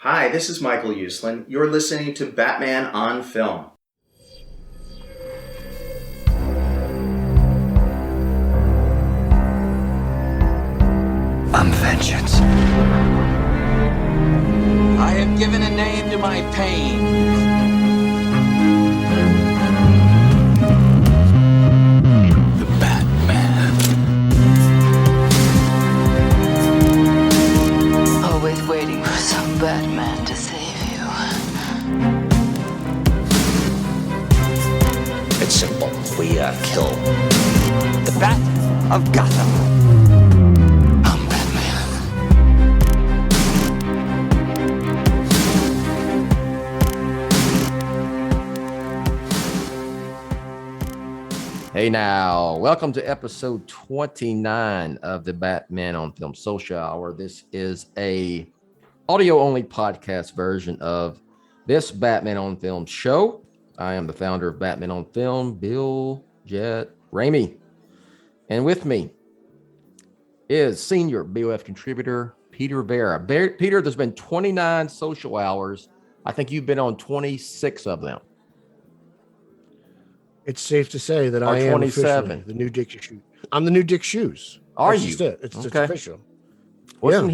Hi, this is Michael Uslan. You're listening to Batman on Film. I'm vengeance. I have given a name to my pain. The Batman. Always waiting for some Batman to save you. It's simple. We kill the Bat of Gotham. I'm Batman. Hey now, welcome to episode 29 of the Batman on Film Social Hour. This is a audio-only podcast version of this Batman on Film show. I am the founder of Batman on Film, Bill, Jett, Ramey. And with me is senior BOF contributor, Peter Verra. Peter, there's been 29 social hours. I think you've been on 26 of them. It's safe to say that Or I am 27. officially the new Dick Shoes. I'm the new Dick Shoes. Are That's you? just it. It's Okay. official. Wasn't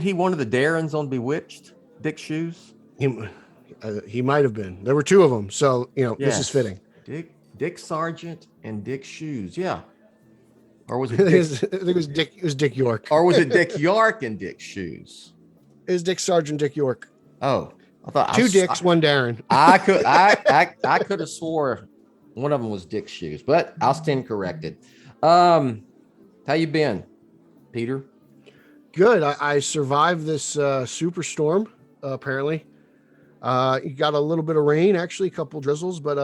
he one of the Darrens on Bewitched? Dick Shoes? He might have been. There were two of them, so this is Yes. fitting. Dick Sargent and Dick Shoes. Yeah. Or was I it think Dick, it was Dick. It was Dick York. or was it Dick York and Dick Shoes? It was Dick Sargent, Dick York. Oh, I thought Two Dicks, one Darren. I could have swore one of them was Dick Shoes, but I'll stand corrected. How you been, Peter? Good. I survived this superstorm. Apparently, you got a little bit of rain, actually, a couple drizzles, but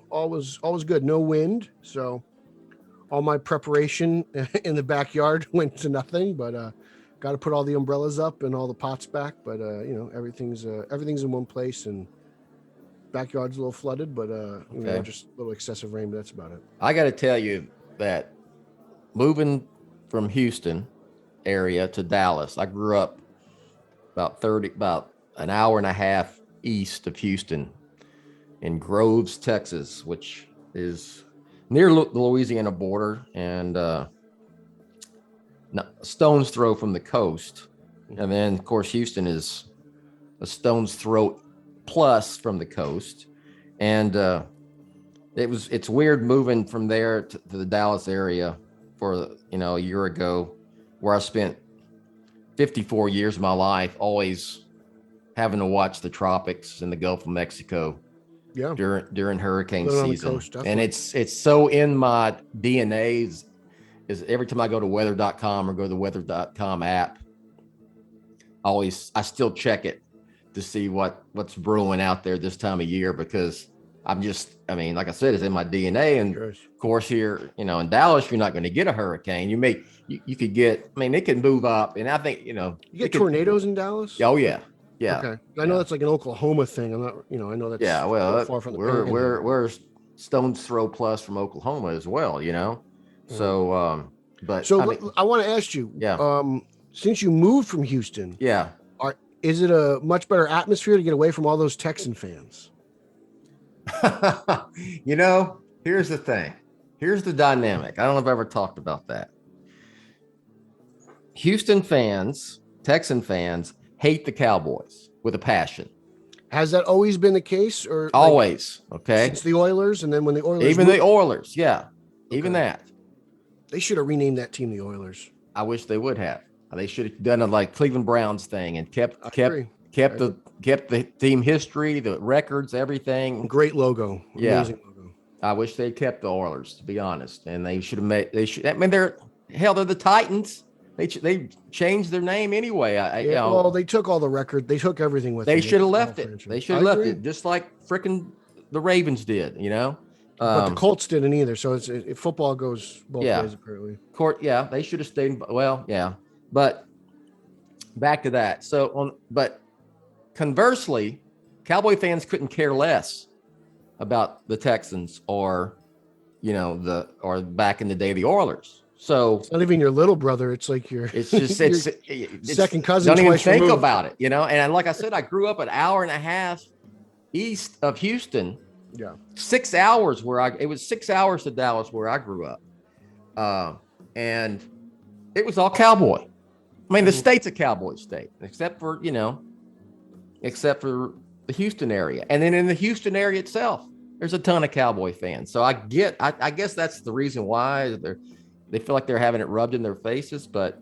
all was good. No wind, so all my preparation in the backyard went to nothing. But got to put all the umbrellas up and all the pots back. But everything's in one place, and backyard's a little flooded, but just a little excessive rain. But that's about it. I got to tell you that moving from Houston area to Dallas, I grew up about an hour and a half east of Houston in Groves, Texas, which is near the Louisiana border and stone's throw from the coast. And then, of course, Houston is a stone's throw plus from the coast. And it's weird moving from there to the Dallas area for, a year ago, where I spent 54 years of my life always having to watch the tropics and the Gulf of Mexico during hurricane season. And it's so in my DNA is every time I go to weather.com or go to the weather.com app, I still check it to see what's brewing out there this time of year, because like I said, it's in my DNA. And of course here, in Dallas, you're not going to get a hurricane. You could get, it can move up. And I think, You get tornadoes in Dallas? Oh yeah. Yeah. Okay. I know that's like an Oklahoma thing. I'm not, I know that's far from the we're stone's throw plus from Oklahoma as well, So I want to ask you, since you moved from Houston, yeah, is it a much better atmosphere to get away from all those Texan fans? Here's the thing. Here's the dynamic. I don't know if I've ever talked about that. Houston fans, Texan fans hate the Cowboys with a passion. Has that always been the case, or always? Okay. Since the Oilers, and then when the Oilers the Oilers, yeah, even that. They should have renamed that team the Oilers. I wish they would have. They should have done a like Cleveland Browns thing and kept the team history, the records, everything. Great logo. Amazing logo. I wish they kept the Oilers, to be honest. And they should have they're the Titans. They changed their name anyway. They took all the record. They took everything with them. They should have left it. They should have left it, just like frickin' the Ravens did, But the Colts didn't either. So football goes both ways, apparently. They should have stayed. Well, yeah. But back to that. But conversely, Cowboy fans couldn't care less about the Texans or back in the day, the Oilers. So It's not even your little brother. It's like your it's just your it's second cousin. Don't even twice think removed. about it, And like I said, I grew up an hour and a half east of Houston. Yeah. 6 hours it was 6 hours to Dallas where I grew up. And it was all cowboy. I mean, the state's a cowboy state, except for the Houston area. And then in the Houston area itself, there's a ton of cowboy fans. So I guess that's the reason why they feel like they're having it rubbed in their faces. But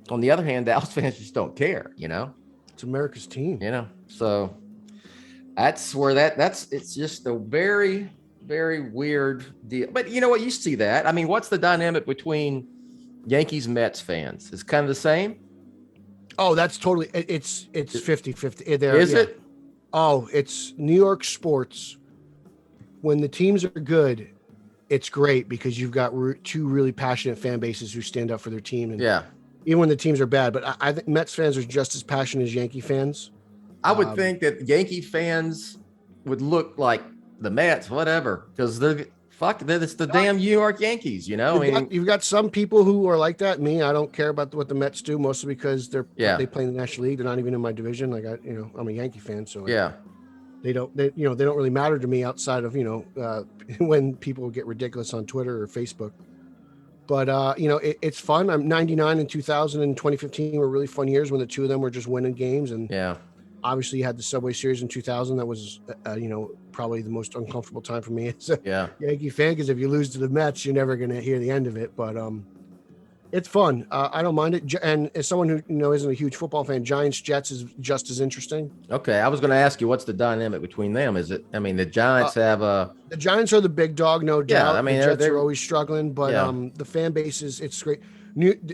on the other hand, Dallas fans just don't care, It's America's team. So that's where it's just a very, very weird deal. But you know what? You see that. I mean, what's the dynamic between Yankees Mets fans? It's kind of the same. Oh, that's totally. It's 50-50. Is it? Oh, it's New York sports. When the teams are good, it's great because you've got two really passionate fan bases who stand up for their team. And even when the teams are bad, but I think Mets fans are just as passionate as Yankee fans. I would think that Yankee fans would look like the Mets, whatever, because it's the damn New York Yankees, You've got some people who are like that. Me, I don't care about what the Mets do, mostly because they play in the National League. They're not even in my division. Like I'm a Yankee fan, so they don't really matter to me outside of when people get ridiculous on Twitter or Facebook. But it's fun. I'm 99 and 2000 and 2015 were really fun years when the two of them were just winning games. And obviously you had the Subway Series in 2000. That was probably the most uncomfortable time for me as a Yankee fan, because if you lose to the Mets, you're never going to hear the end of it. But it's fun. I don't mind it. And as someone who isn't a huge football fan, Giants Jets is just as interesting. Okay, I was going to ask you, what's the dynamic between them? Is it? I mean, the Giants the Giants are the big dog, no doubt. I mean, the Jets are always struggling, but the fan base it's great.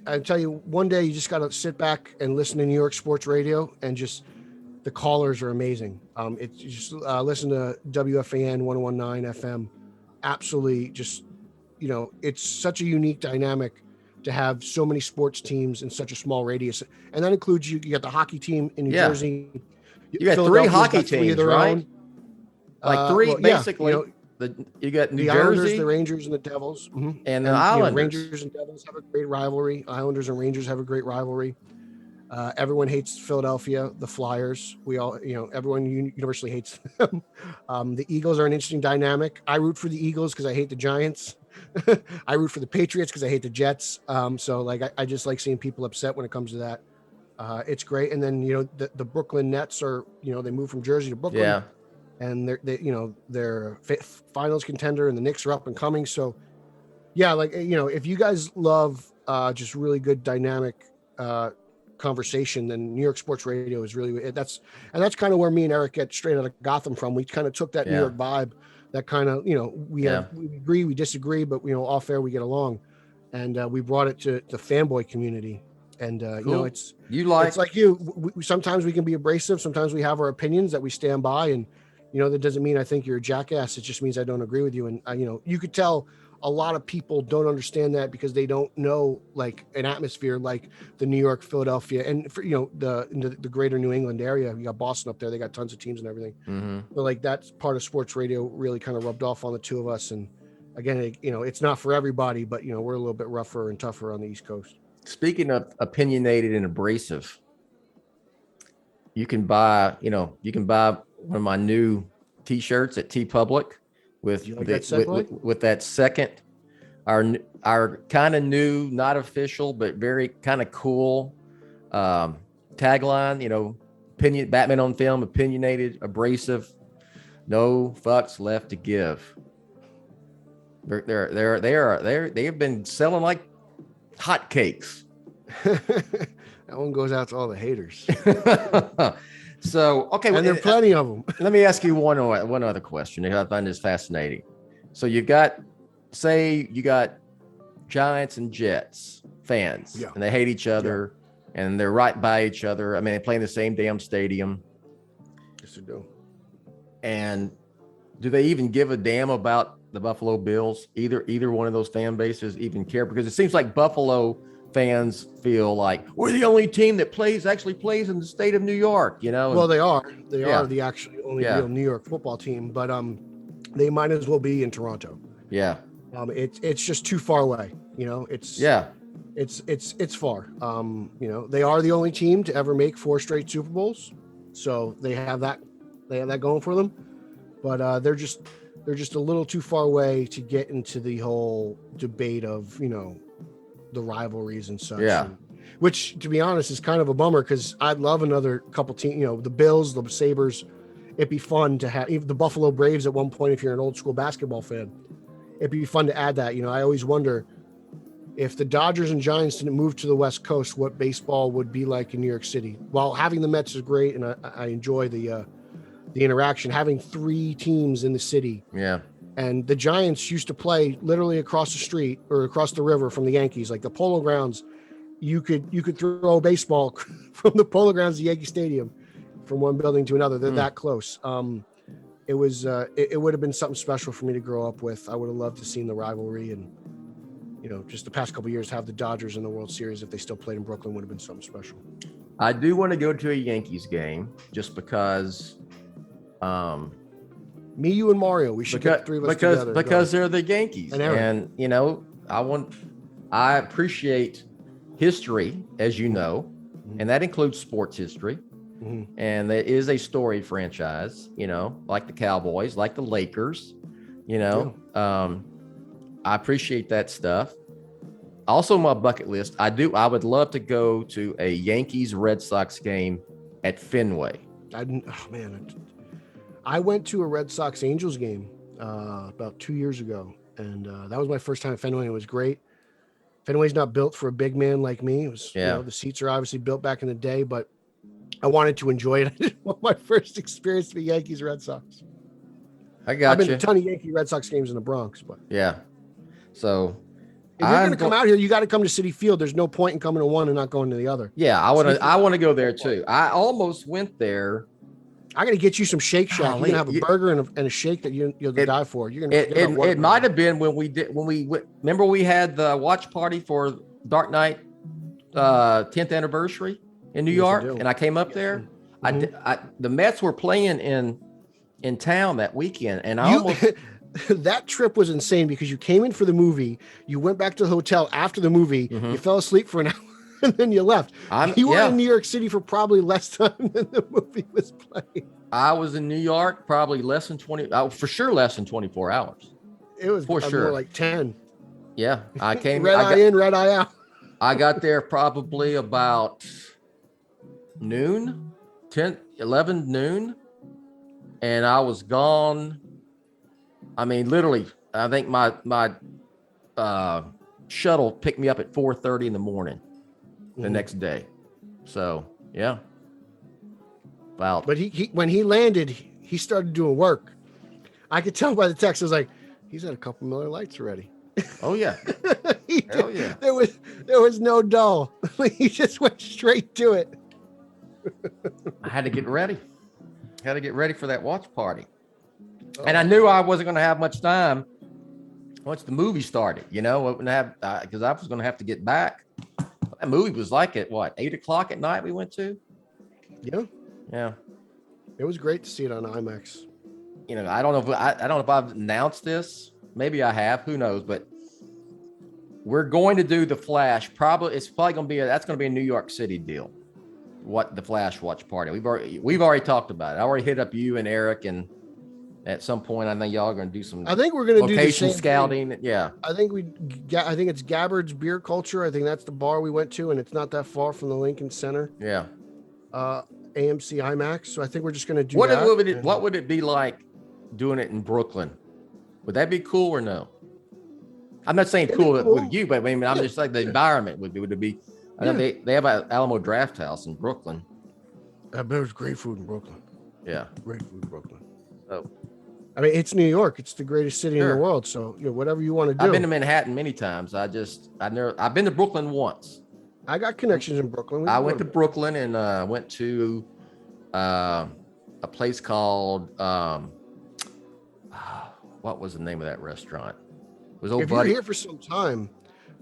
I tell you, one day you just got to sit back and listen to New York sports radio, and just the callers are amazing. It's just listen to WFAN 101.9 FM. Absolutely, just it's such a unique dynamic to have so many sports teams in such a small radius, and that includes you got the hockey team in New Jersey. You got three hockey teams, right? Like three, basically. You got New Jersey, Islanders, the Rangers, and the Devils, and the Islanders. Rangers and Devils have a great rivalry. Islanders and Rangers have a great rivalry. Everyone hates Philadelphia, the Flyers. We all, everyone universally hates them. The Eagles are an interesting dynamic. I root for the Eagles because I hate the Giants. I root for the Patriots because I hate the Jets. So I just like seeing people upset when it comes to that. It's great. And then, the Brooklyn Nets are, they moved from Jersey to Brooklyn. Yeah. And they're finals contender, and the Knicks are up and coming. So if you guys love just really good dynamic conversation, then New York sports radio is really that's kind of where me and Eric get straight out of Gotham from. We kind of took that New York vibe, that kind of we agree, we disagree, but off air we get along, and we brought it to the fanboy community. And cool. It's like we sometimes we can be abrasive, sometimes we have our opinions that we stand by, and that doesn't mean I think you're a jackass. It just means I don't agree with you. And you could tell a lot of people don't understand that because they don't know like an atmosphere like the New York, Philadelphia, and for the greater New England area. You got Boston up there; they got tons of teams and everything. Mm-hmm. But like that part of sports radio really kind of rubbed off on the two of us. And again, it's not for everybody, but we're a little bit rougher and tougher on the East Coast. Speaking of opinionated and abrasive, you can buy one of my new T-shirts at T Public with that second, our kind of new, not official, but very kind of cool tagline. Batman on film, opinionated, abrasive, no fucks left to give. They have been selling like hotcakes. That one goes out to all the haters. So, okay. And there are plenty of them. Let me ask you one other question that I find this fascinating. So you got Giants and Jets fans, and they hate each other, and they're right by each other. I mean, they play in the same damn stadium. Yes, they do. And do they even give a damn about the Buffalo Bills? Either one of those fan bases even care? Because it seems like Buffalo fans feel like we're the only team that actually plays in the state of New York, Well, they are the actually only real New York football team, but they might as well be in Toronto. Yeah. It's just too far away. You know, it's far. They are the only team to ever make 4 straight Super Bowls, so they have that going for them. But they're just a little too far away to get into the whole debate of the rivalries and such. Yeah. Which, to be honest, is kind of a bummer because I'd love another couple teams. The Bills, the Sabres. It'd be fun to have even the Buffalo Braves at one point. If you're an old school basketball fan, it'd be fun to add that. I always wonder if the Dodgers and Giants didn't move to the West Coast, what baseball would be like in New York City. While having the Mets is great, and I enjoy the interaction, having 3 teams in the city. Yeah. And the Giants used to play literally across the street or across the river from the Yankees, like the Polo Grounds. You could throw a baseball from the Polo Grounds to Yankee Stadium, from one building to another. They're that close. It would have been something special for me to grow up with. I would have loved to seen the rivalry, and just the past couple of years, have the Dodgers in the World Series. If they still played in Brooklyn, would have been something special. I do want to go to a Yankees game just because. Me, you, and Mario. We should get 3 of us together. Because they're the Yankees, and I appreciate history, as you know, and that includes sports history. Mm-hmm. And there is a storied franchise, like the Cowboys, like the Lakers, I appreciate that stuff. Also, my bucket list, I would love to go to a Yankees Red Sox game at Fenway. I went to a Red Sox Angels game about 2 years ago, and that was my first time at Fenway. It was great. Fenway's not built for a big man like me. It was, the seats are obviously built back in the day, but I wanted to enjoy it. I didn't want my first experience to be Yankees Red Sox. I've been to a ton of Yankee Red Sox games in the Bronx, but so if you're going to come out here, you got to come to Citi Field. There's no point in coming to one and not going to the other. Yeah, I want to go there too. I almost went there. I got to get you some Shake Shack. You're gonna have a burger and a shake that you'll die for. You're gonna. It might have been when we remember we had the watch party for Dark Knight 10th anniversary in New York, and I came up there. Mm-hmm. The Mets were playing in town that weekend, and that trip was insane because you came in for the movie, you went back to the hotel after the movie, you fell asleep for an hour, and then you left. You were in New York City for probably less time than the movie was playing. I was in New York probably less than 24 hours. It was for sure more like 10. Yeah, I came red eye out. I got there probably about noon, 11 noon, and I was gone. I mean, literally, I think my shuttle picked me up at 4:30 in the morning the next day. So, yeah. Wow. But he when he landed, he started doing work. I could tell by the text. I was like, he's had a couple Miller Lights already. Oh yeah. Hell yeah. There was no dull. He just went straight to it. I had to get ready. For that watch party. And I knew I wasn't going to have much time once the movie started. I wouldn't have because I was going to have to get back. That movie was like at 8:00 at night we went to. Yeah. It was great to see it on IMAX. I don't know if I've announced this. Maybe I have. Who knows? But we're going to do the Flash. It's probably going to be a New York City deal. What the Flash watch party? We've already talked about it. I already hit up you and Eric, and at some point I think y'all are going to do some. I think we're going to do location scouting. Thing. Yeah. I think it's Gabbard's Beer Culture. I think that's the bar we went to, and it's not that far from the Lincoln Center. Yeah. AMC IMAX. So I think we're just going to do what that. What would it be like doing it in Brooklyn? Would that be cool or no? I'm not saying cool with you, but I mean, I'm just like the environment would it be? I know they have an Alamo Draft House in Brooklyn. There's great food in Brooklyn. Yeah, great food in Brooklyn. So, I mean, it's New York. It's the greatest city in the world. So whatever you want to do. I've been to Manhattan many times. I've been to Brooklyn once. I got connections in Brooklyn. I went to Brooklyn and went to a place called what was the name of that restaurant? It was If you're here for some time,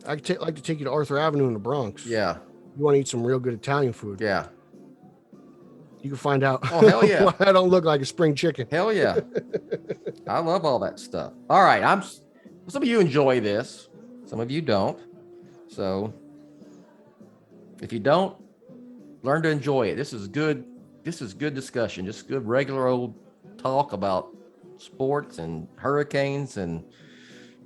I'd like to take you to Arthur Avenue in the Bronx. Yeah. You want to eat some real good Italian food. Yeah. You can find out. Oh, hell yeah. Why I don't look like a spring chicken. Hell yeah. I love all that stuff. All right. Some of you enjoy this. Some of you don't. So if you don't, learn to enjoy it. This is good. This is good discussion. Just good regular old talk about sports and hurricanes and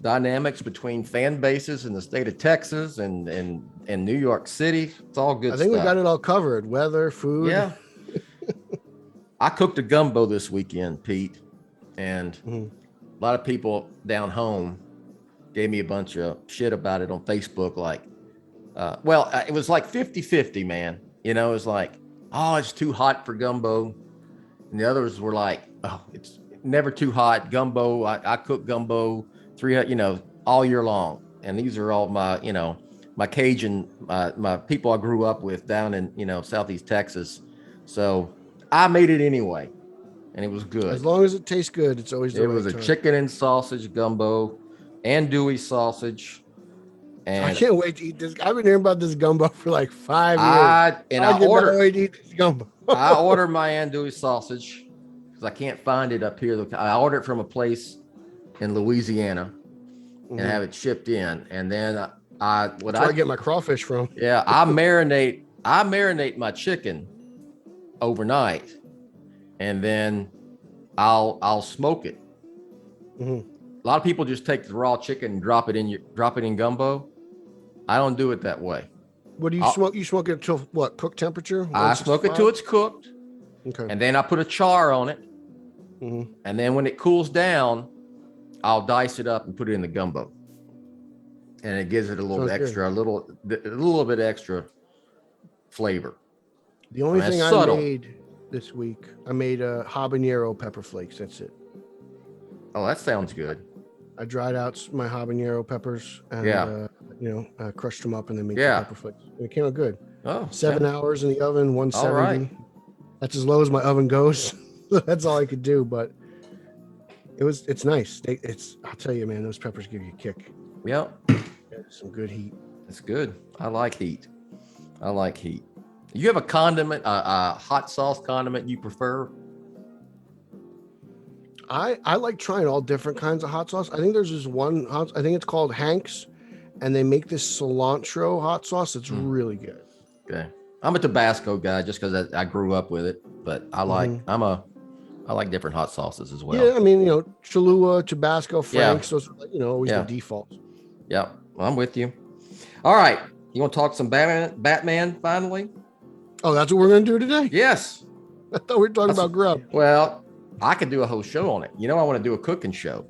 dynamics between fan bases in the state of Texas and New York City. It's all good I think stuff. we got it all covered. Weather, food. Yeah. I cooked a gumbo this weekend, Pete, and a lot of people down home gave me a bunch of shit about it on Facebook. Like, it was like 50-50, man. You know, it was like, oh, it's too hot for gumbo. And the others were like, oh, it's never too hot. Gumbo, I cook gumbo all year long. And these are all my, my Cajun, my people I grew up with down in, Southeast Texas. So I made it anyway, and it was good. As long as it tastes good, it's always the right It was a time. chicken and sausage gumbo, andouille sausage. And I can't wait to eat this. I've been hearing about this gumbo for like 5 years. I cannot wait to eat this gumbo. I ordered my andouille sausage because I can't find it up here. I ordered it from a place in Louisiana and have it shipped in. And then That's where I get my crawfish from. Yeah, I marinate my chicken overnight, and then I'll smoke it. A lot of people just take the raw chicken and drop it in gumbo. I don't do it that way. What do you smoke? You smoke it till what? Cook temperature? I smoke it till it's cooked. Okay. And then I put a char on it. And then when it cools down, I'll dice it up and put it in the gumbo. And it gives it a little extra, a little bit extra flavor. The only thing I subtle. made this week, I made habanero pepper flakes. That's it. Oh, that sounds good. I dried out my habanero peppers and crushed them up and then made some pepper flakes. And it came out good. Oh, 7 hours in the oven, 170. All right. That's as low as my oven goes. That's all I could do, but it's nice. I'll tell you, man, those peppers give you a kick. Yep. Some good heat. It's good. I like heat. You have a condiment, a hot sauce condiment you prefer? I like trying all different kinds of hot sauce. I think there's this one I think it's called Hank's, and they make this cilantro hot sauce that's really good. Okay. I'm a Tabasco guy just because I grew up with it, but I like I like different hot sauces as well. Yeah, I mean, Cholula, Tabasco, Frank's, those are always the defaults. Yeah, I'm with you. All right. You want to talk some Batman finally? Oh, that's what we're going to do today? Yes. I thought we were talking about grub. Well, I could do a whole show on it. I want to do a cooking show.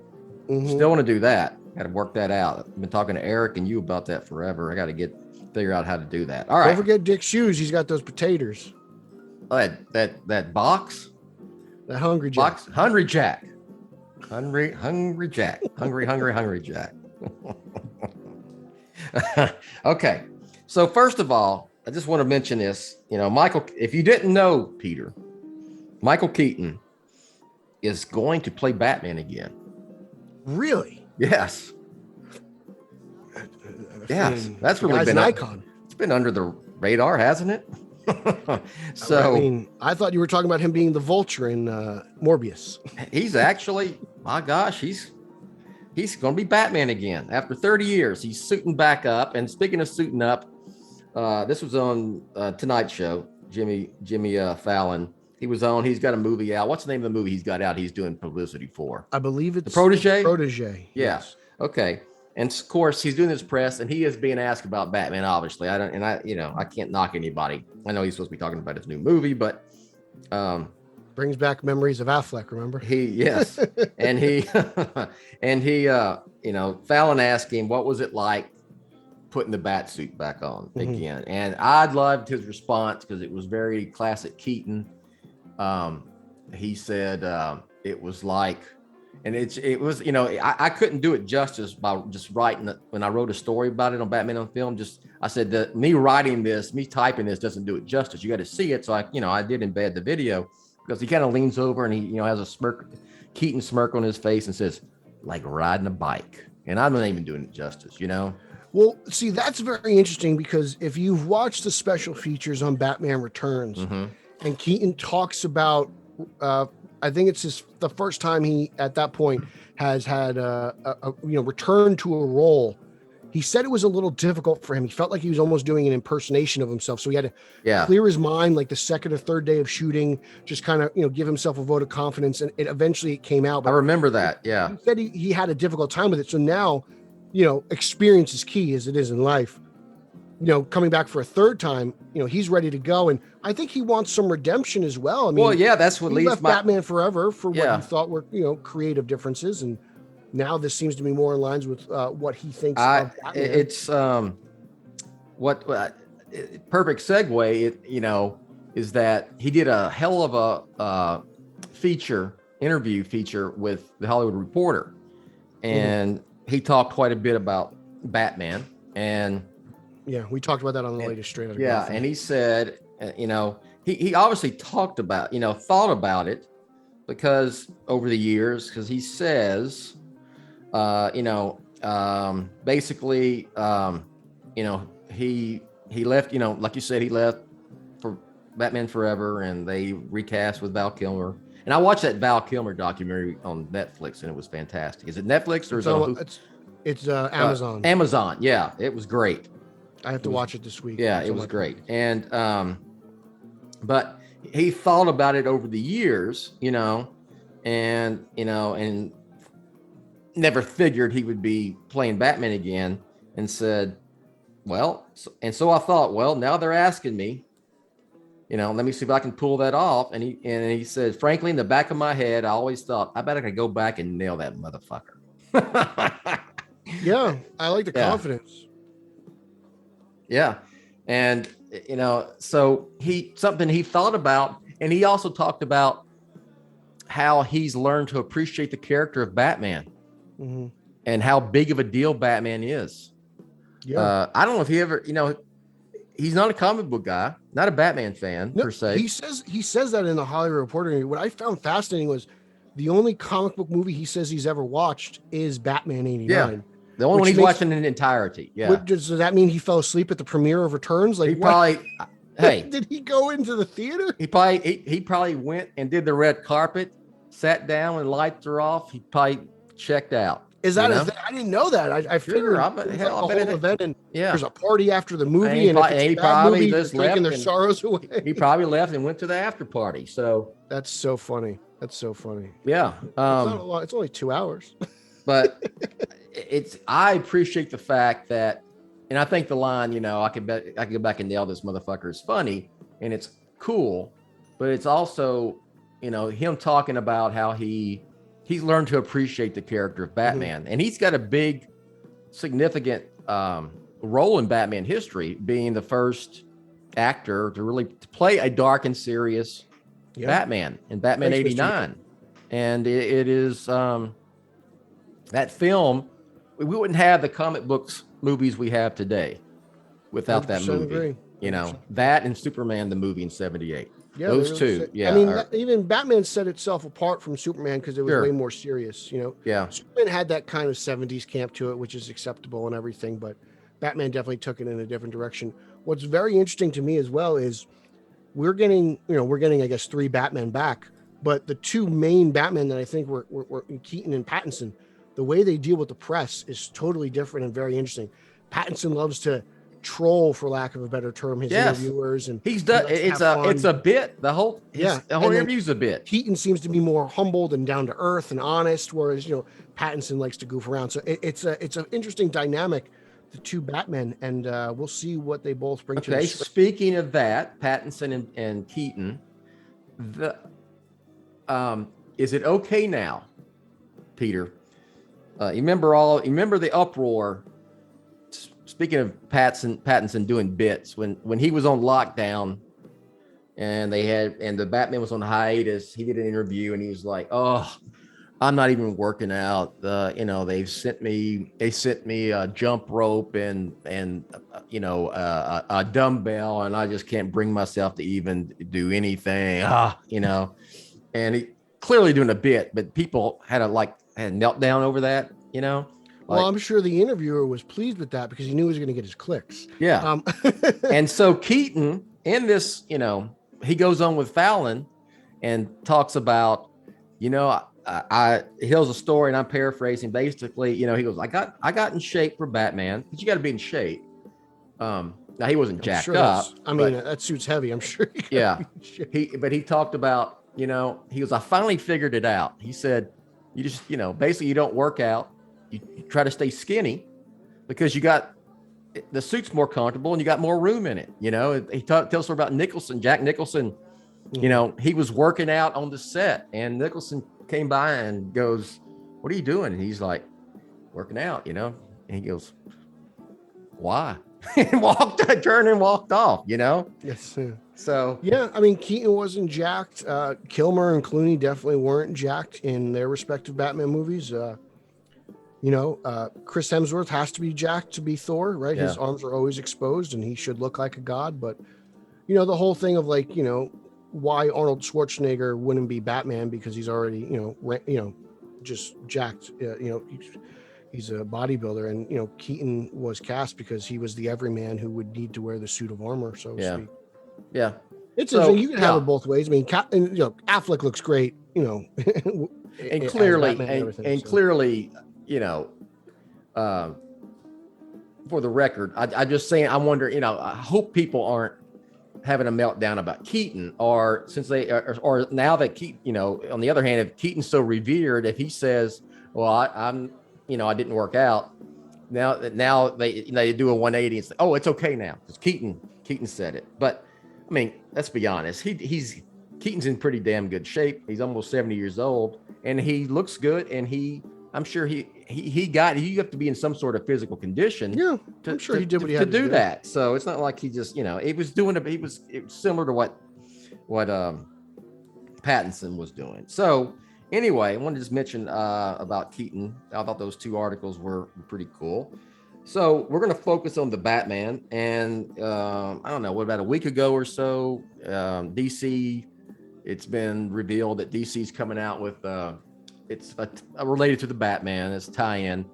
Still want to do that. Got to work that out. I've been talking to Eric and you about that forever. I got to figure out how to do that. All right. Don't forget Dick's shoes. He's got those potatoes. Oh, that box? That Hungry Jack. Box? Hungry Jack. Hungry Jack. Hungry Jack. Okay. So first of all, I just want to mention this. Michael, if you didn't know, Peter, Michael Keaton is going to play Batman again. Really? Yes. Yes. That's really been an icon. It's been under the radar, hasn't it? So I thought you were talking about him being the Vulture in Morbius. He's actually, my gosh, he's going to be Batman again after 30 years. He's suiting back up. And speaking of suiting up, this was on Tonight Show. Jimmy Fallon. He's got a movie out. What's the name of the movie he's got out? He's doing publicity for. I believe it's The Protege. Protege. Yeah. Yes. Okay. And of course, he's doing this press, and he is being asked about Batman. Obviously, I can't knock anybody. I know he's supposed to be talking about his new movie, but brings back memories of Affleck. Remember? Yes, and Fallon asked him what was it like putting the bat suit back on again, and I loved his response because it was very classic Keaton. He said it was like. And it was, I couldn't do it justice by just writing it. When I wrote a story about it on Batman on Film, I said that me typing this doesn't do it justice. You got to see it. So I did embed the video because he kind of leans over and he, has a Keaton smirk on his face and says, like riding a bike. And I'm not even doing it justice, Well, see, that's very interesting because if you've watched the special features on Batman Returns and Keaton talks about, I think it's the first time he, at that point, has had a return to a role. He said it was a little difficult for him. He felt like he was almost doing an impersonation of himself. So he had to Yeah. clear his mind, like the second or third day of shooting, just kind of, give himself a vote of confidence. And it came out. I But remember that. Yeah. he said he had a difficult time with it. So now, experience is key, as it is in life. Coming back for a third time, he's ready to go. And I think he wants some redemption as well. I mean, Well, yeah, that's what he leads left my Batman Forever for what Yeah. he thought were, creative differences. And now this seems to be more in lines with what he thinks of Batman. It's perfect segue. Is that he did a hell of a interview feature with the Hollywood Reporter, and he talked quite a bit about Batman. And yeah, we talked about that on the latest Straight Outta yeah, Gotham. and he said, he obviously talked about, thought about it because over the years, because he says, basically, he left, like you said, he left for Batman Forever, and they recast with Val Kilmer. And I watched that Val Kilmer documentary on Netflix, and it was fantastic. Is it Netflix or is it on Hulu? It's Amazon. Amazon, yeah, it was great. I have to watch it this week. Yeah, it was great. And but he thought about it over the years, and never figured he would be playing Batman again, and said, so I thought, well, now they're asking me, let me see if I can pull that off. And he said, frankly, in the back of my head, I always thought, I bet I could go back and nail that motherfucker. Yeah, I like the confidence. Yeah. And, so something he thought about, and he also talked about how he's learned to appreciate the character of Batman and how big of a deal Batman is. Yeah. I don't know if he ever, he's not a comic book guy, not a Batman fan per se. He says that in the Hollywood Reporter. What I found fascinating was the only comic book movie he says he's ever watched is Batman 89. Yeah. The only one he's watching in entirety. Yeah. Does that mean he fell asleep at the premiere of Returns? Like, he probably, hey, did he go into the theater? He probably went and did the red carpet, sat down when lights are off. He probably checked out. Is that a thing? I didn't know that. I figured a whole event, and there's a party after the movie, and he probably just left their sorrows away. He probably left and went to the after party. So that's so funny. Yeah, it's not a lot. It's only 2 hours. But I appreciate the fact that, and I think the line, I can go back and nail this motherfucker is funny and it's cool, but it's also, him talking about how he's learned to appreciate the character of Batman, and he's got a big, significant role in Batman history, being the first actor to play a dark and serious Batman in Batman 89. And it is that film, we wouldn't have the comic books movies we have today without that movie. Agree. That and Superman the movie in 78. Yeah, those two. Yeah. I mean, even Batman set itself apart from Superman because it was way more serious, Yeah. Superman had that kind of 70s camp to it, which is acceptable and everything, but Batman definitely took it in a different direction. What's very interesting to me as well is we're getting, I guess, 3 Batman back, but the 2 main Batman that I think were Keaton and Pattinson, the way they deal with the press is totally different and very interesting. Pattinson loves to troll, for lack of a better term, his interviewers, and he's done. It's a bit. The whole interview's a bit. Keaton seems to be more humbled and down to earth and honest, whereas Pattinson likes to goof around. So it's an interesting dynamic, the 2 Batmen, and we'll see what they both bring to the Okay, script. speaking of that, Pattinson and Keaton, is it okay now, Peter? You remember the uproar. Speaking of Pattinson doing bits when he was on lockdown, and the Batman was on hiatus, he did an interview and he was like, "Oh, I'm not even working out. They sent me a jump rope and a dumbbell, and I just can't bring myself to even do anything." And he clearly doing a bit, but people had a meltdown over that, Well, I'm sure the interviewer was pleased with that because he knew he was going to get his clicks. Yeah. And so Keaton in this, he goes on with Fallon and talks about, he tells a story, and I'm paraphrasing. Basically, you know, he goes, I got in shape for Batman, because you got to be in shape. Now he wasn't jacked sure up. I mean, that suit's heavy. I'm sure. Yeah. He talked about, you know, he goes, I finally figured it out. He said, you just, you know, basically you don't work out. You try to stay skinny because the suit's more comfortable and you got more room in it. You know, he tells her about Nicholson, Jack Nicholson. You know, he was working out on the set, and Nicholson came by and goes, what are you doing? And he's like, working out, you know? And he goes, why? And turned and walked off, you know? Yes. So, yeah, I mean, Keaton wasn't jacked. Kilmer and Clooney definitely weren't jacked in their respective Batman movies. You know, Chris Hemsworth has to be jacked to be Thor, right? Yeah. His arms are always exposed and he should look like a god. But, you know, the whole thing of like, you know, why Arnold Schwarzenegger wouldn't be Batman because he's already, you know, just jacked. You know, he's a bodybuilder, and you know, Keaton was cast because he was the everyman who would need to wear the suit of armor. So to speak. Yeah, it's interesting. You can have it both ways. I mean, you know, Affleck looks great. You know, and clearly, you know, for the record, I'm just saying, I wonder, you know, I hope people aren't having a meltdown about Keaton, or since they or now that Keaton, you know, on the other hand, if Keaton's so revered, if he says, well, I'm, you know, I didn't work out, now they do a 180 and say, oh, it's okay now because Keaton said it. But I mean, let's be honest, Keaton's in pretty damn good shape. He's almost 70 years old, and he looks good, and I'm sure you have to be in some sort of physical condition. Yeah, I'm sure he did what he had to do that. So it's not like he just, you know, it was similar to what Pattinson was doing. So anyway, I wanted to just mention about Keaton. I thought those two articles were pretty cool. So we're going to focus on the Batman, and I don't know, what, about a week ago or so, DC, it's been revealed that DC's coming out with it's related to the Batman. It's tie-in.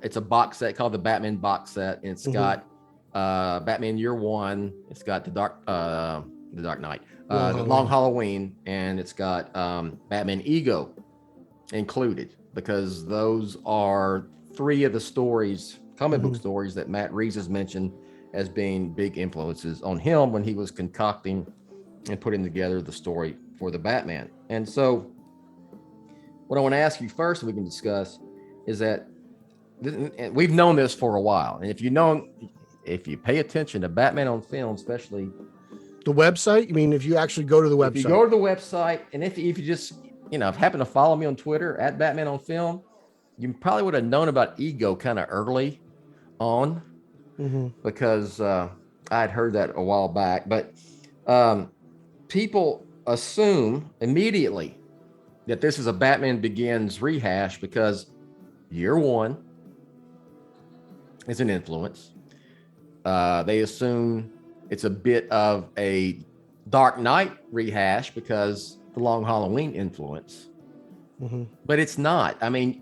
It's a box set called the Batman box set, and it's got Batman Year One. It's got the Dark Knight, the Long Halloween, and it's got Batman Ego included, because those are three of the stories, comic book stories, that Matt Reeves has mentioned as being big influences on him when he was concocting and putting together the story for the Batman. And so what I want to ask you first, and we can discuss, is that we've known this for a while. And if you pay attention to Batman on Film, especially the website, you mean if you actually go to the website? If you go to the website, and if you just, you know, happen to follow me on Twitter at Batman on Film, you probably would have known about Ego kind of early on, because I had heard that a while back. But people assume immediately that this is a Batman Begins rehash because Year One is an influence. They assume it's a bit of a Dark Knight rehash because the Long Halloween influence, but it's not. I mean,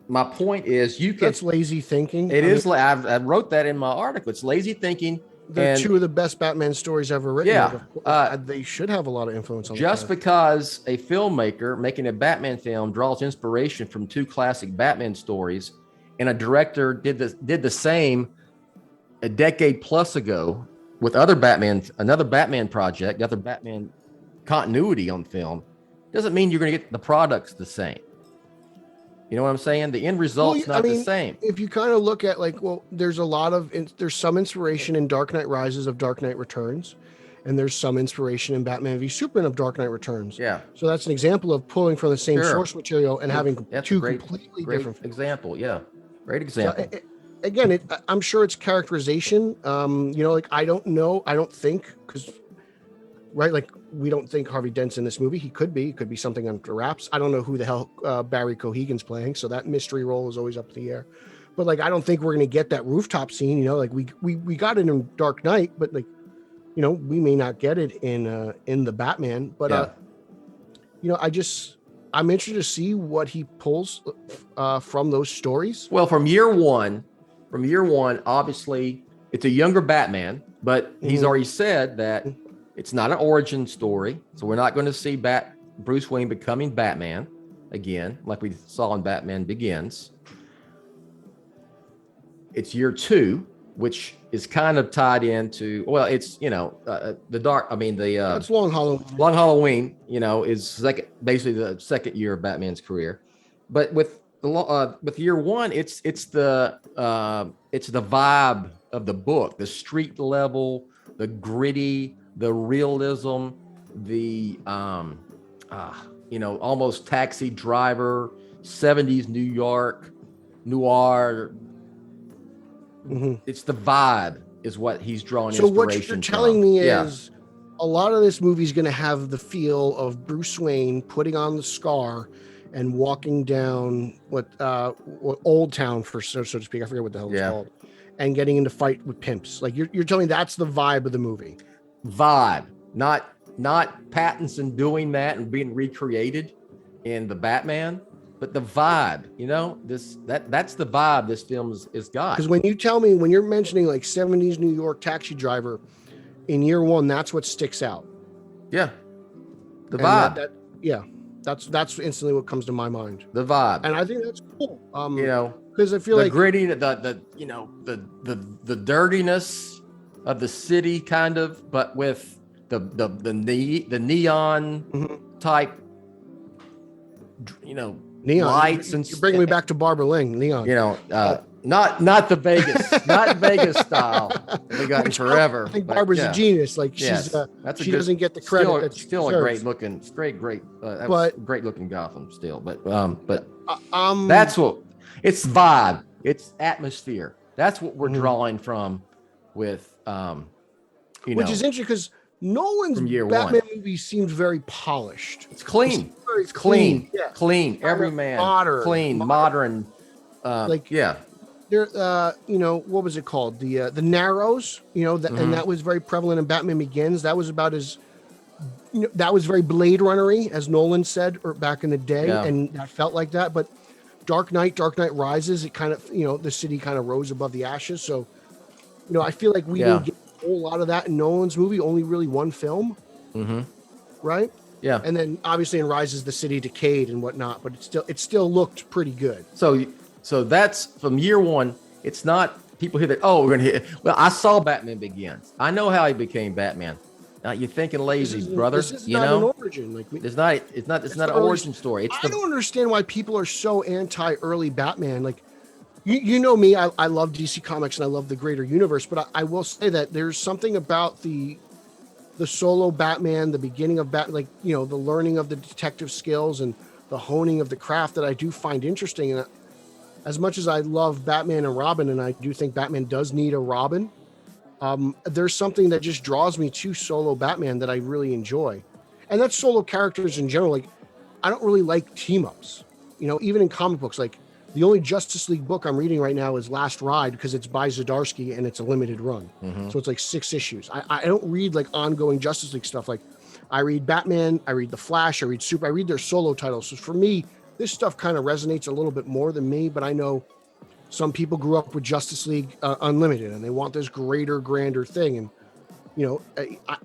my point is, that's lazy thinking. I wrote that in my article. It's lazy thinking. They're two of the best Batman stories ever written. Yeah, they should have a lot of influence on. Just because a filmmaker making a Batman film draws inspiration from two classic Batman stories, and a director did the same a decade plus ago with another Batman project, other Batman continuity on film, doesn't mean you're going to get the products the same. You know what I'm saying? The end result's not the same. If you kind of look at there's some inspiration in Dark Knight Rises of Dark Knight Returns, and there's some inspiration in Batman v Superman of Dark Knight Returns. Yeah. So that's an example of pulling from the same source material and having two completely different example. Yeah. Great example. So, again, I'm sure it's characterization. You know, like I don't know. I don't think like we don't think Harvey Dent's in this movie. He could be. It could be something under wraps. I don't know who the hell Barry Cohegan's playing, so that mystery role is always up in the air. But like, I don't think we're gonna get that rooftop scene. You know, like we got it in Dark Knight, but like, you know, we may not get it in the Batman. But you know, I'm interested to see what he pulls from those stories. Well, from year one, obviously it's a younger Batman, but he's already said that it's not an origin story, so we're not going to see Bruce Wayne becoming Batman. again, like we saw in Batman Begins. It's year 2, which is kind of tied into, well, it's, It's Long Halloween. Long Halloween, is basically the second year of Batman's career. But with year 1, it's the vibe of the book, the street level, the gritty, the realism, the almost Taxi Driver, 70s New York, noir. Mm-hmm. It's the vibe is what he's drawing so inspiration what you're telling from. me is a lot of this movie is going to have the feel of Bruce Wayne putting on the scar and walking down what Old Town, so to speak. I forget what the hell it's called, and getting into fight with pimps. Like you're telling me that's the vibe of the movie. Vibe, not Pattinson doing that and being recreated in the Batman, but the vibe. That's the vibe this film is got. Because when you're mentioning like 70s New York Taxi Driver in year 1, that's what sticks out. Yeah, the vibe. That's instantly what comes to my mind. The vibe, and I think that's cool. Because I feel the like gritty, the dirtiness of the city, kind of, but with the neon mm-hmm. type, neon lights and you bring me back to Barbara Ling. Neon, not the Vegas, not Vegas style we got in forever. I think Barbara's a genius. Like she doesn't get the credit. Still a great looking Gotham still, but that's what it's vibe, it's atmosphere. That's what we're drawing from with which is interesting because Nolan's Batman movie seems very polished. It's clean. It's clean. Yeah. Clean. Every man. Modern. There, what was it called? The Narrows. And that was very prevalent in Batman Begins. That was about as, that was very Blade Runner-y, as Nolan said, or back in the day, and that felt like that. But Dark Knight Rises, it kind of, the city kind of rose above the ashes. So, I feel like we didn't get a whole lot of that in Nolan's movie. Only really one film, right? Yeah. And then obviously in Rises, the city decayed and whatnot, but it still looked pretty good. So that's from year 1. It's not people hear that. Oh, we're gonna hit. Well, I saw Batman Begins. I know how he became Batman. Now you're thinking lazy, brother. This is not an origin. It's not an origin story. I don't understand why people are so anti-early Batman. Like, you know me, I love DC Comics and I love the greater universe, but I will say that there's something about the solo Batman, the beginning of Batman, the learning of the detective skills and the honing of the craft that I do find interesting. And as much as I love Batman and Robin, and I do think Batman does need a Robin, there's something that just draws me to solo Batman that I really enjoy. And that's solo characters in general. Like, I don't really like team-ups. Even in comic books, like the only Justice League book I'm reading right now is Last Ride because it's by Zdarsky and it's a limited run. So it's like 6 issues. I don't read like ongoing Justice League stuff. Like I read Batman, I read The Flash, I read I read their solo titles. So for me, this stuff kind of resonates a little bit more than me, but I know some people grew up with Justice League Unlimited and they want this greater, grander thing. And,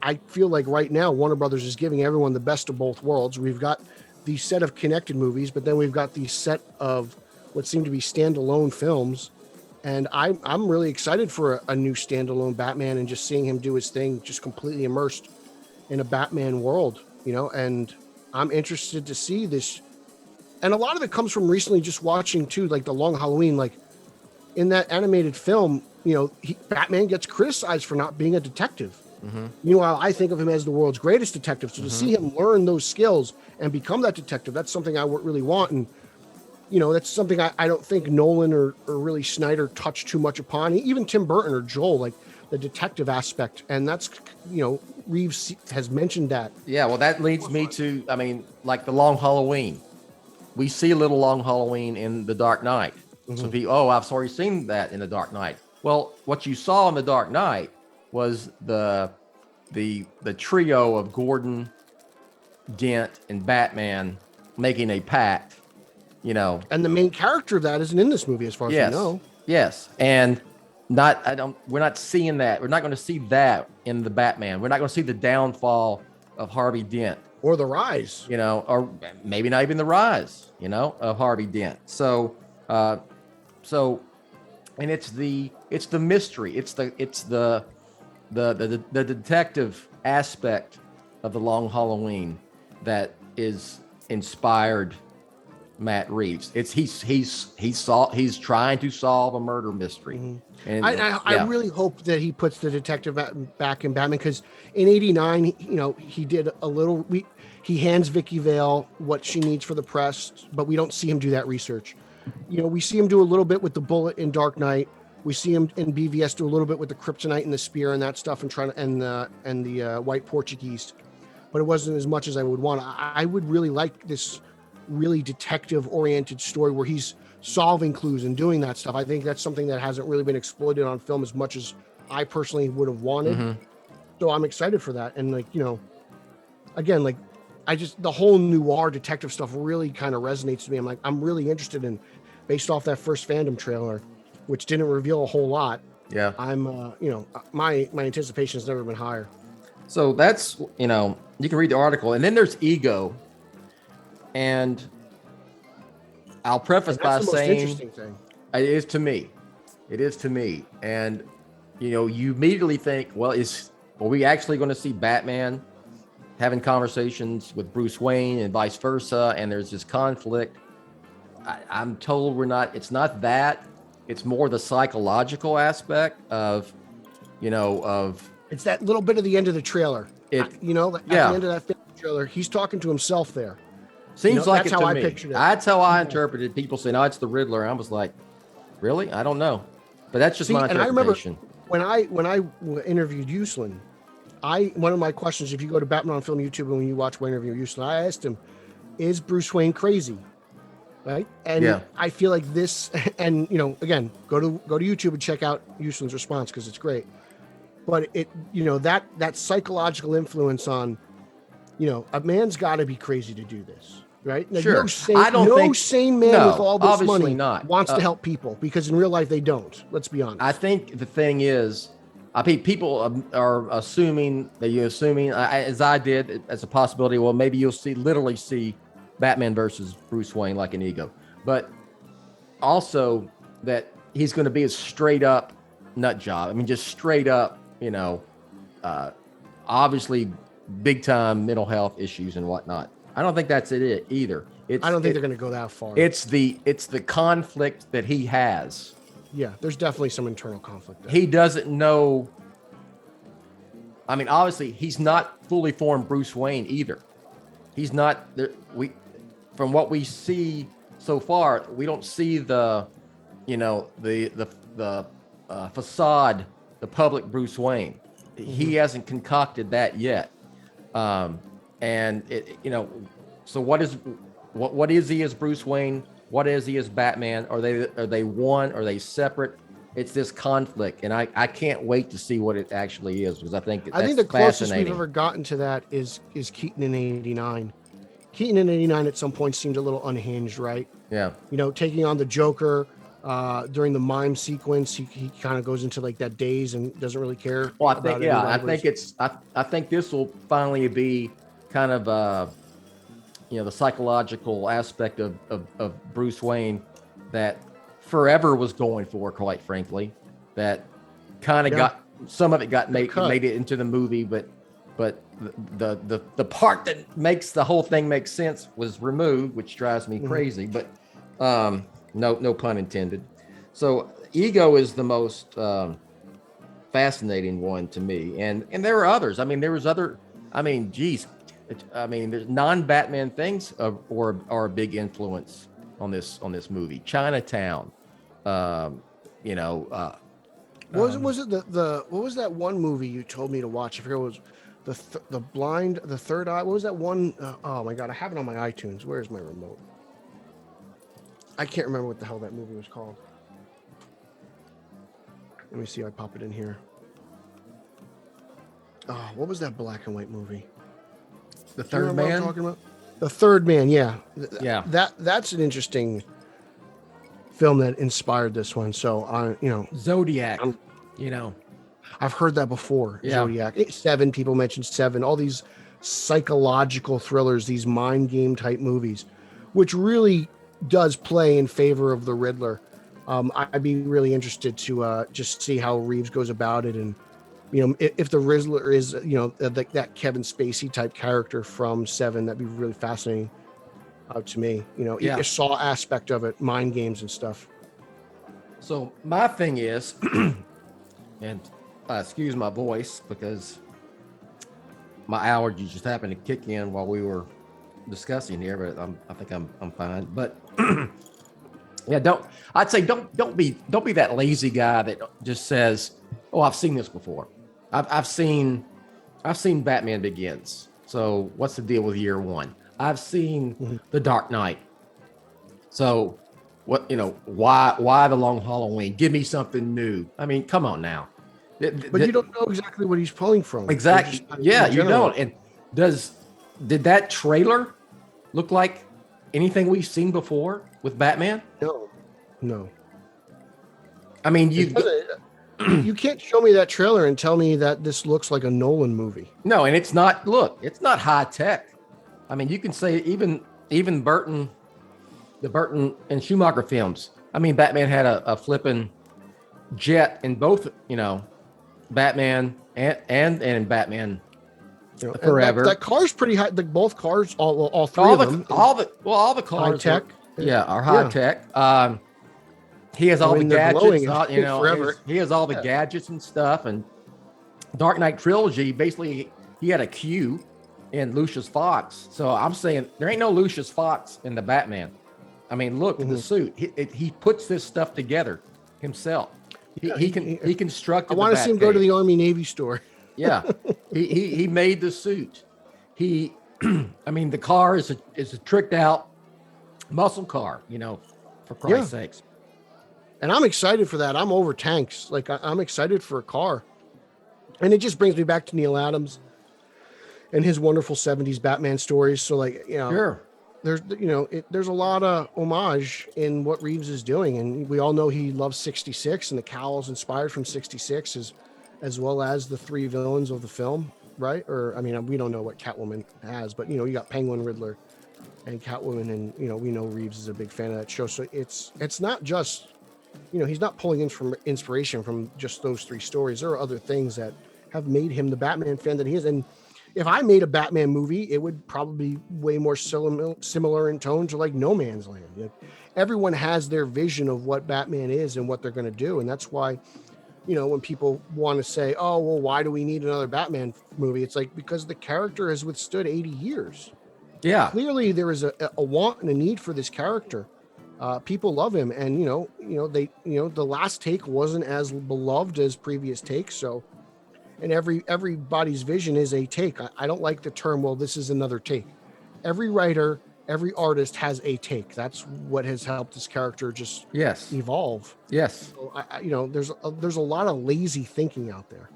I feel like right now, Warner Brothers is giving everyone the best of both worlds. We've got the set of connected movies, but then we've got the set of what seem to be standalone films. And I'm really excited for a new standalone Batman and just seeing him do his thing, just completely immersed in a Batman world, and I'm interested to see this. And a lot of it comes from recently just watching too, like the Long Halloween, like in that animated film, Batman gets criticized for not being a detective. Meanwhile, I think of him as the world's greatest detective. So to see him learn those skills and become that detective, that's something I really want. And, that's something I don't think Nolan or really Snyder touched too much upon. Even Tim Burton or Joel, like the detective aspect. And that's, Reeves has mentioned that. Yeah, well, that leads me to, like the Long Halloween. We see a little Long Halloween in The Dark Knight. So I've already seen that in The Dark Knight. Well, what you saw in The Dark Knight was the trio of Gordon, Dent, and Batman making a pact, And the main character of that isn't in this movie, as far as we know. Yes, and we're not seeing that. We're not going to see that in the Batman. We're not going to see the downfall of Harvey Dent. or the rise. Or maybe not even the rise, of Harvey Dent. So, and it's the mystery. It's the detective aspect of the Long Halloween that is inspired Matt Reeves. He's trying to solve a murder mystery. Mm-hmm. And I really hope that he puts the detective back in Batman, because in '89, he did a little. He hands Vicky Vale what she needs for the press, but we don't see him do that research. We see him do a little bit with the bullet in Dark Knight. We see him in BVS do a little bit with the kryptonite and the spear and that stuff, and the white Portuguese, but it wasn't as much as I would want. I would really like this really detective-oriented story where he's solving clues and doing that stuff. I think that's something that hasn't really been exploited on film as much as I personally would have wanted. Mm-hmm. So I'm excited for that. And again, the whole noir detective stuff really kind of resonates to me. I'm really interested in, based off that first Fandom trailer, which didn't reveal a whole lot. Yeah. I'm, my anticipation has never been higher. So that's, you can read the article, and then there's Ego. And I'll preface by saying interesting thing. It is to me. And, you immediately think, well, are we actually going to see Batman having conversations with Bruce Wayne and vice versa? And there's this conflict. I'm told it's not that. It's more the psychological aspect of, it's that little bit of the end of the trailer. At the end of that trailer, he's talking to himself there. Seems like that's it to how I me. pictured it. That's how I interpreted it. People saying, "Oh, it's the Riddler." I was like, "Really? I don't know." But that's just my interpretation. And I remember when I interviewed Uslan, one of my questions, if you go to Batman on Film YouTube and when you watch my interview with Uslan, I asked him, "Is Bruce Wayne crazy?" Right? And I feel like this, and again, go to YouTube and check out Uslan's response because it's great. But that psychological influence on, a man's got to be crazy to do this. Right? Now, sure. No sane man with all this money wants to help help people, because in real life they don't. Let's be honest. I think the thing is, I think people are assuming as I did, as a possibility. Well, maybe you'll literally see Batman versus Bruce Wayne like an Ego, but also that he's going to be a straight up nut job. I mean, just straight up, obviously big time mental health issues and whatnot. I don't think that's it either. I don't think they're going to go that far. It's the conflict that he has. Yeah, there's definitely some internal conflict there. He doesn't know. I mean, obviously, he's not fully formed Bruce Wayne either. He's not. From what we see so far, we don't see the facade, the public Bruce Wayne. Mm-hmm. He hasn't concocted that yet. And so what is he as Bruce Wayne? What is he as Batman? Are they one? Are they separate? It's this conflict, and I can't wait to see what it actually is, because I think the closest we've ever gotten to that is Keaton in '89. Keaton in '89 at some point seemed a little unhinged, right? Yeah. Taking on the Joker during the mime sequence, he kind of goes into like that daze and doesn't really care. Well, I think this will finally be kind of the psychological aspect of Bruce Wayne that Forever was going for, quite frankly. That kind of got some of it made it into the movie, but the part that makes the whole thing make sense was removed, which drives me crazy. But no pun intended. So Ego is the most fascinating one to me, and there are others. I mean, there's non-Batman things are a big influence on this movie. Chinatown, was it what was that one movie you told me to watch? I forget what it was. The Third Eye. What was that one? Oh my God, I have it on my iTunes. Where's my remote? I can't remember what the hell that movie was called. Let me see if I pop it in here. Oh, what was that black and white movie? The Third Man? What I'm talking about? The Third Man, yeah. Yeah. That's an interesting film that inspired this one. So, Zodiac, I've heard that before. Yeah. Zodiac. 7, people mentioned 7. All these psychological thrillers, these mind game type movies, which really does play in favor of the Riddler. I'd be really interested to just see how Reeves goes about it, and if the Riddler is that Kevin Spacey type character from Seven, that'd be really fascinating to me. A Saw aspect of it, mind games and stuff. So my thing is, and excuse my voice because my allergies just happened to kick in while we were discussing here, but I think I'm fine. But yeah, don't be that lazy guy that just says, "Oh, I've seen this before. I've seen Batman Begins. So what's the deal with year one? I've seen The Dark Knight. So what, why the long Halloween? Give me something new. I mean, come on now." But you don't know exactly what he's pulling from. Exactly. Yeah, you don't. And did that trailer look like anything we've seen before with Batman? No. I mean, you can't show me that trailer and tell me that this looks like a Nolan movie. No, and it's not high tech. I mean, you can say even Burton, the Burton and Schumacher films. I mean, Batman had a flipping jet in both, Batman and Batman Forever. That car's pretty high. Like both cars, all three of them. All the cars high tech. Are high tech. He has all the gadgets. Forever. He has all the gadgets and stuff. And Dark Knight trilogy, basically, he had a Q in Lucius Fox. So I'm saying there ain't no Lucius Fox in the Batman. I mean, look at the suit. He puts this stuff together himself. He constructed. I want to see him go to the Army Navy store. Yeah, he made the suit. I mean, the car is a tricked out muscle car. For Christ's sakes. And I'm excited for that. I'm over tanks. Like I'm excited for a car, and it just brings me back to Neil Adams and his wonderful '70s Batman stories. So sure. There's a lot of homage in what Reeves is doing, and we all know he loves '66 and the cowls inspired from '66 as well as the three villains of the film, right? Or I mean, we don't know what Catwoman has, but you got Penguin, Riddler, and Catwoman, and we know Reeves is a big fan of that show. So it's not just he's not pulling in from inspiration from just those three stories. There are other things that have made him the Batman fan that he is, and if I made a Batman movie, it would probably be way more similar in tone to like No Man's Land. Everyone has their vision of what Batman is and what they're going to do. And that's why, when people want to say, oh, well, why do we need another Batman movie? It's like, because the character has withstood 80 years. Yeah. Clearly there is a want and a need for this character. People love him. And, the last take wasn't as beloved as previous takes. So, and everybody's vision is a take. I don't like the term, well, this is another take. Every writer, every artist has a take. That's what has helped this character just evolve. Yes. So there's a lot of lazy thinking out there.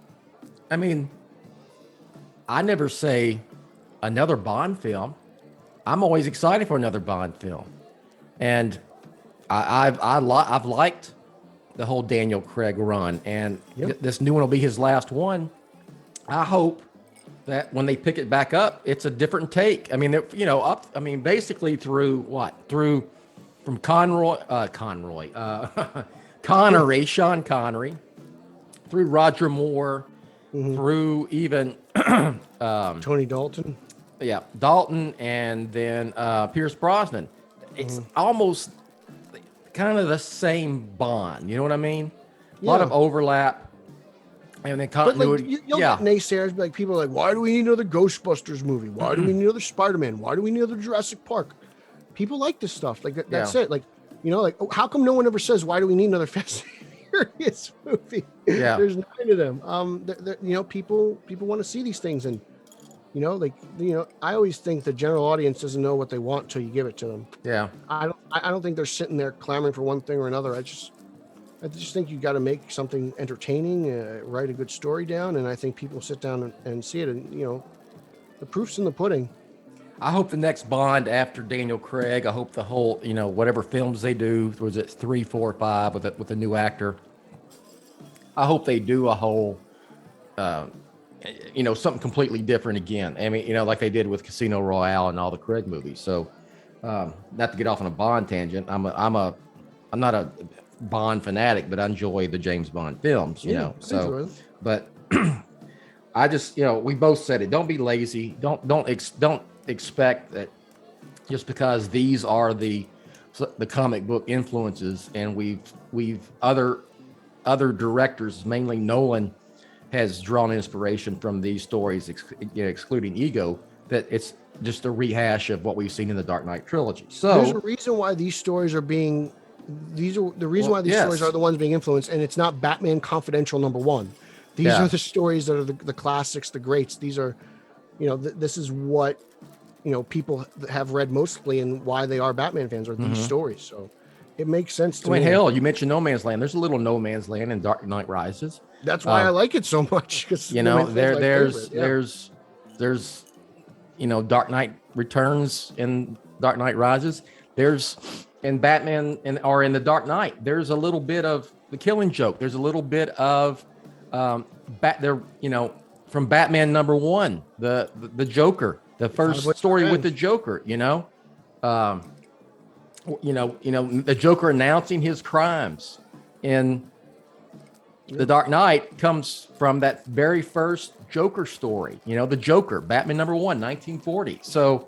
I mean, I never say another Bond film. I'm always excited for another Bond film. And I've liked the whole Daniel Craig run, and this new one will be his last one. I hope that when they pick it back up, it's a different take. I mean, basically from Sean Connery, through Roger Moore, through even Tony Dalton. Yeah, Dalton, and then Pierce Brosnan. It's almost kind of the same Bond. You know what I mean? A lot of overlap, and then continuity. But you'll get naysayers, like people are like, why do we need another Ghostbusters movie? Why do we need another Spider-Man? Why do we need another Jurassic Park? People like this stuff. Like that's it. Like, how come no one ever says, why do we need another Fast and Furious movie? Yeah. There's 9 of them. People want to see these things, and I always think the general audience doesn't know what they want until you give it to them. Yeah. I don't think they're sitting there clamoring for one thing or another. I just think you got to make something entertaining, write a good story down, and I think people sit down and see it. And the proof's in the pudding. I hope the next Bond after Daniel Craig. I hope the whole whatever films they do, was it 3, 4, 5 with a new actor. I hope they do a whole something completely different again. I mean, like they did with Casino Royale and all the Craig movies. So, not to get off on a Bond tangent, I'm not a Bond fanatic, but I enjoy the James Bond films, So, but I just, we both said it. Don't be lazy. Don't expect that just because these are the comic book influences, and we've other directors, mainly Nolan, has drawn inspiration from these stories, excluding Ego, that it's just a rehash of what we've seen in the Dark Knight trilogy. So there's a reason why these stories are being, stories are the ones being influenced, and it's not Batman Confidential #1. These are the stories that are the classics, the greats. These are, this is what, people have read mostly, and why they are Batman fans are these stories. So it makes sense to me. Hell, you mentioned No Man's Land. There's a little No Man's Land in Dark Knight Rises. That's why I like it so much. Because there's Dark Knight Returns and Dark Knight Rises. There's in Batman or in the Dark Knight. There's a little bit of the Killing Joke. There's a little bit of from Batman #1, the Joker, the first story with the Joker. The Joker announcing his crimes in the Dark Knight comes from that very first Joker story. The Joker, Batman #1, 1940. So,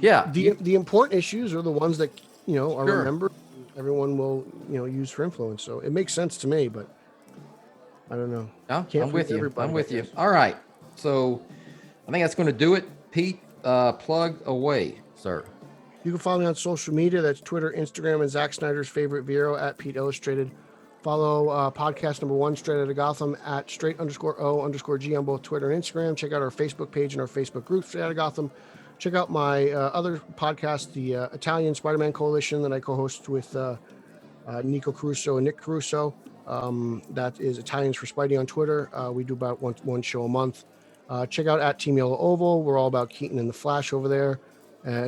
the important issues are the ones that are remembered. Everyone will use for influence. So it makes sense to me, but I don't know. I'm with you. All right. So I think that's going to do it. Pete, plug away, sir. You can follow me on social media. That's Twitter, Instagram, and Zack Snyder's favorite Verra at Pete Illustrated. Follow podcast #1, Straight Outta Gotham, at straight_O_G on both Twitter and Instagram. Check out our Facebook page and our Facebook group, Straight Outta Gotham. Check out my other podcast, the Italian Spider-Man Coalition, that I co-host with Nico Caruso and Nick Caruso. That is Italians for Spidey on Twitter. We do about one show a month. Check out at Team Yellow Oval. We're all about Keaton and the Flash over there.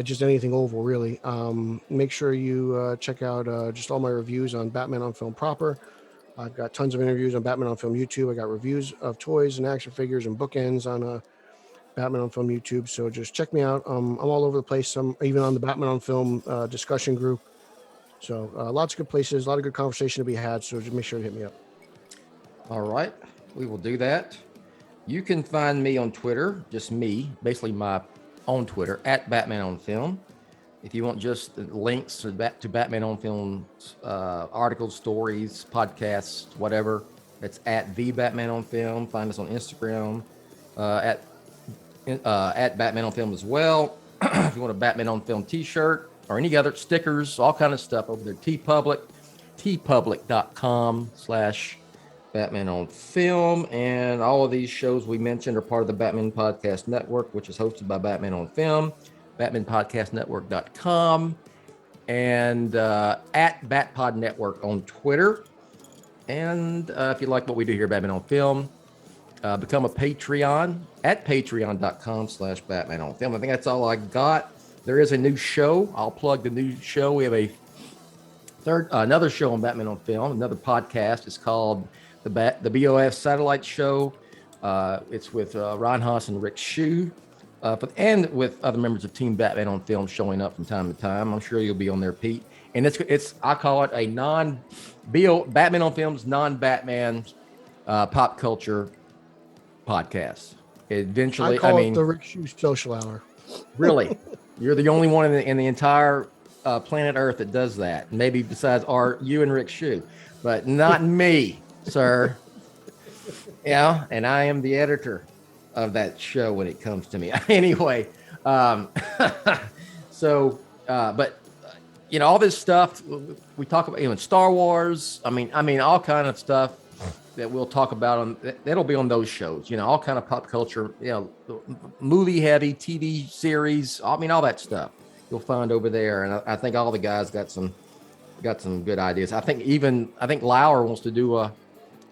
Just anything Oval, really. Make sure you check out just all my reviews on Batman on Film proper. I've got tons of interviews on Batman on Film YouTube. I got reviews of toys and action figures and bookends on Batman on Film YouTube. So just check me out. I'm all over the place. I'm even on the Batman on Film discussion group. So lots of good places, a lot of good conversation to be had. So just make sure to hit me up. All right. We will do that. You can find me on Twitter, just me, basically my own Twitter, at Batman on Film. If you want just links to Batman on Film articles, stories, podcasts, whatever, it's at the Batman on Film. Find us on Instagram at Batman on Film as well. If you want a Batman on Film t-shirt or any other stickers, all kind of stuff over there, tpublic.com/Batman on Film. And all of these shows we mentioned are part of the Batman Podcast Network, which is hosted by Batman on Film, batmanpodcastnetwork.com, and at Batpod Network on Twitter. And if you like what we do here, Batman on Film, become a Patreon at patreon.com/Batman on Film. I think that's all I got. There is a new show. I'll plug the new show. We have another show on Batman on Film, another podcast. It's called the BOF Satellite Show. It's with Ron Haas and Rick Shue, and with other members of Team Batman on Film showing up from time to time. I'm sure you'll be on there, Pete. And it's I call it a Batman on Film's non-Batman pop culture podcast. Eventually, I call it the Rick Shue Social Hour. Really, you're the only one in the entire planet Earth that does that. Maybe besides you and Rick Shue, but not me, sir. Yeah, and I am the editor of that show when it comes to me. Anyway, so, but all this stuff we talk about, even Star Wars. I mean, all kind of stuff that we'll talk about that'll be on those shows. All kind of pop culture, movie heavy TV series. All that stuff you'll find over there. And I think all the guys got some good ideas. I think Lauer wants to do a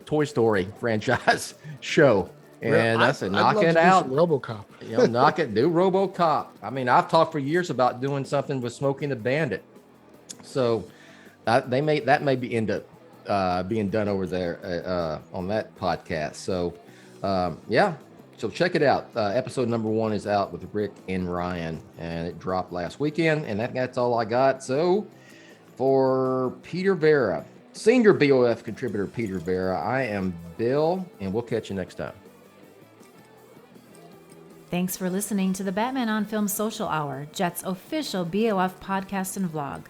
Toy Story franchise show. And I said, knock it out. RoboCop. Do RoboCop. I've talked for years about doing something with Smokey the Bandit. So that may be end up being done over there on that podcast. So So check it out. Episode number 1 is out with Rick and Ryan, and it dropped last weekend. And that's all I got. So for Peter Verra, senior BOF contributor Peter Verra, I am Bill, and we'll catch you next time. Thanks for listening to the Batman on Film Social Hour, Jett's official BOF podcast and vlog.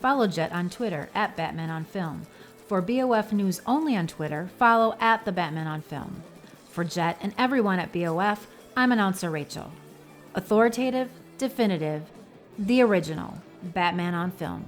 Follow Jett on Twitter at Batman on Film. For BOF news only on Twitter, follow at the Batman on Film. For Jett and everyone at BOF, I'm announcer Rachel. Authoritative, definitive, the original Batman on Film.